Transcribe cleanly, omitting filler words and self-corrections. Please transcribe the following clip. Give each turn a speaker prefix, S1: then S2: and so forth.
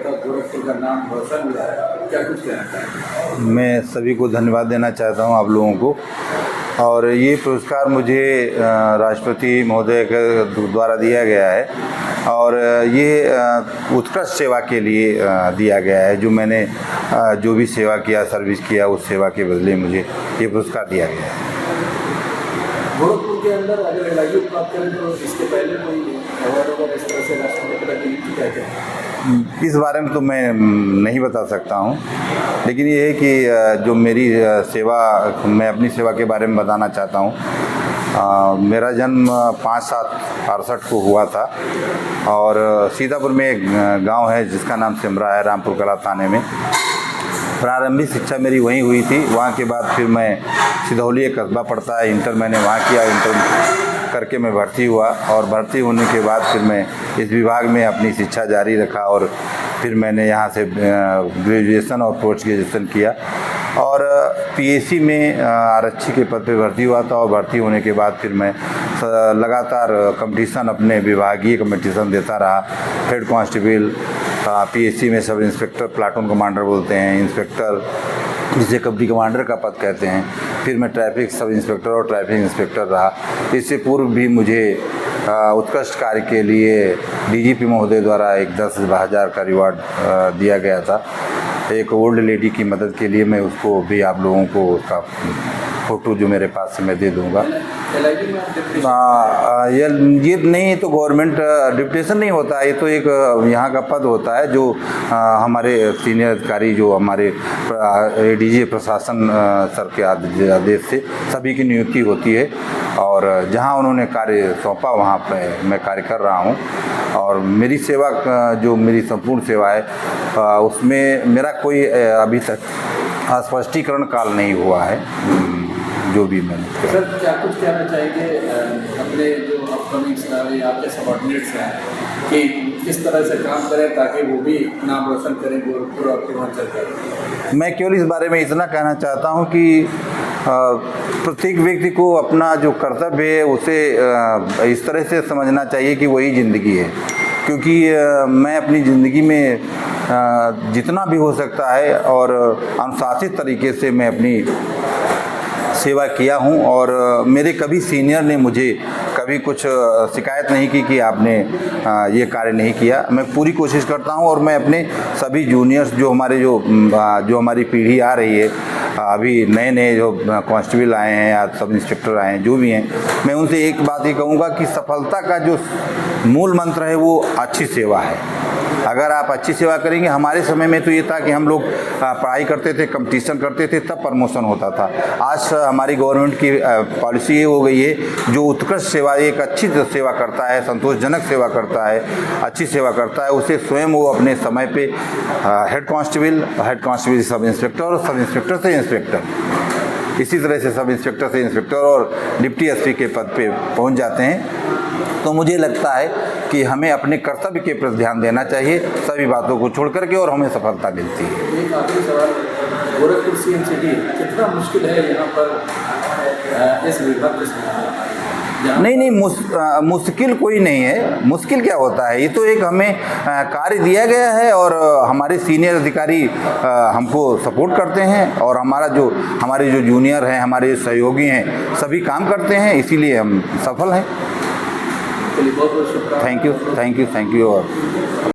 S1: तक गोरखपुर का नाम रोशन हुआ है, क्या कुछ कहना चाहेंगे?
S2: मैं सभी को धन्यवाद देना चाहता हूं आप लोगों को। और ये पुरस्कार मुझे राष्ट्रपति महोदय के द्वारा दिया गया है और ये उत्कृष्ट सेवा के लिए दिया गया है। जो मैंने जो भी सेवा किया, सर्विस किया, उस सेवा के बदले मुझे ये पुरस्कार दिया गया है।
S1: गोरखपुर के अंदर अगर एलआईयू प्राप्त करें तो इसके पहले कोई अवार्ड वगैरह इस तरह से राष्ट्रपति का नियुक्ति क्या है?
S2: इस बारे में तो मैं नहीं बता सकता हूं, लेकिन ये है कि जो मेरी सेवा, मैं अपनी सेवा के बारे में बताना चाहता हूं। मेरा जन्म 5/7/68 को हुआ था और सीतापुर में एक गांव है जिसका नाम सिमरा है, रामपुर कला थाने में। प्रारंभिक शिक्षा मेरी वहीं हुई थी। वहाँ के बाद फिर मैं सिधौली एक कस्बा पड़ता है, इंटर मैंने वहाँ किया। इंटर करके मैं भर्ती हुआ और भर्ती होने के बाद फिर मैं इस विभाग में अपनी शिक्षा जारी रखा और फिर मैंने यहाँ से ग्रेजुएशन और पोस्ट ग्रेजुएशन किया और पीएससी में आरक्षी के पद पे भर्ती हुआ था। और भर्ती होने के बाद फिर मैं लगातार कंपटीशन, अपने विभागीय कंपटीशन देता रहा। हेड कांस्टेबल, पीएससी में सब इंस्पेक्टर, प्लाटून कमांडर बोलते हैं, इंस्पेक्टर जिसे कंपनी कमांडर का पद कहते हैं। फिर मैं ट्रैफिक सब इंस्पेक्टर और ट्रैफिक इंस्पेक्टर रहा। इससे पूर्व भी मुझे उत्कृष्ट कार्य के लिए डीजीपी महोदय द्वारा एक 10,000 का रिवार्ड दिया गया था। एक ओल्ड लेडी की मदद के लिए मैं उसको भी आप लोगों को उसका फ़ोटो जो मेरे पास से मैं दे दूँगा। ये नहीं तो गवर्नमेंट डिप्यूटेशन नहीं होता है, ये तो एक यहाँ का पद होता है जो हमारे सीनियर अधिकारी, जो हमारे एडीजी प्रशासन सर के आदेश से सभी की नियुक्ति होती है और जहाँ उन्होंने कार्य सौंपा वहाँ पे मैं कार्य कर रहा हूँ। और मेरी सेवा, जो मेरी संपूर्ण सेवा है, उसमें मेरा कोई अभी तक स्पष्टीकरण काल नहीं हुआ है जो भी मैंने।
S1: सर, क्या कुछ कहना चाहेंगे अपने जो अपकमिंग या आपके सबऑर्डिनेट्स हैं कि किस तरह से काम करें ताकि वो भी नाम रोशन करें गोरखपुर और पूर्वांचल का? मैं
S2: केवल इस बारे में इतना कहना चाहता हूँ कि प्रत्येक व्यक्ति को अपना जो कर्तव्य है उसे इस तरह से समझना चाहिए कि वही ज़िंदगी है। क्योंकि मैं अपनी ज़िंदगी में जितना भी हो सकता है और अनुशासित तरीके से मैं अपनी सेवा किया हूं और मेरे कभी सीनियर ने मुझे कभी कुछ शिकायत नहीं की कि आपने ये कार्य नहीं किया। मैं पूरी कोशिश करता हूं और मैं अपने सभी जूनियर्स, जो हमारी पीढ़ी आ रही है, अभी नए जो कांस्टेबल आए हैं या सब इंस्पेक्टर आए हैं, जो भी हैं, मैं उनसे एक बात ही कहूँगा कि सफलता का जो मूल मंत्र है वो अच्छी सेवा है। अगर आप अच्छी सेवा करेंगे, हमारे समय में तो ये था कि हम लोग पढ़ाई करते थे, कंपटीशन करते थे, तब प्रमोशन होता था। आज हमारी गवर्नमेंट की पॉलिसी ये हो गई है, जो उत्कृष्ट सेवा, एक अच्छी सेवा करता है, संतोषजनक सेवा करता है, अच्छी सेवा करता है, उसे स्वयं वो अपने समय पे हेड कांस्टेबल सब इंस्पेक्टर और सब इंस्पेक्टर से इंस्पेक्टर, इसी तरह से सब इंस्पेक्टर से इंस्पेक्टर और डिप्टी एसपी के पद पे पहुंच जाते हैं। तो मुझे लगता है कि हमें अपने कर्तव्य के प्रति ध्यान देना चाहिए, सभी बातों को छोड़ करके, और हमें सफलता मिलती है।
S1: एक आखिरी सवाल, गोरखपुर सीएम सिटी कितना मुश्किल है यहाँ पर इस विभाग को?
S2: नहीं, मुश्किल कोई नहीं है। मुश्किल क्या होता है, ये तो एक हमें कार्य दिया गया है और हमारे सीनियर अधिकारी हमको सपोर्ट करते हैं और हमारे जो जूनियर हैं, हमारे सहयोगी हैं, सभी काम करते हैं, इसीलिए हम सफल हैं।
S1: बहुत बहुत शुभकामनाएं।
S2: थैंक यू और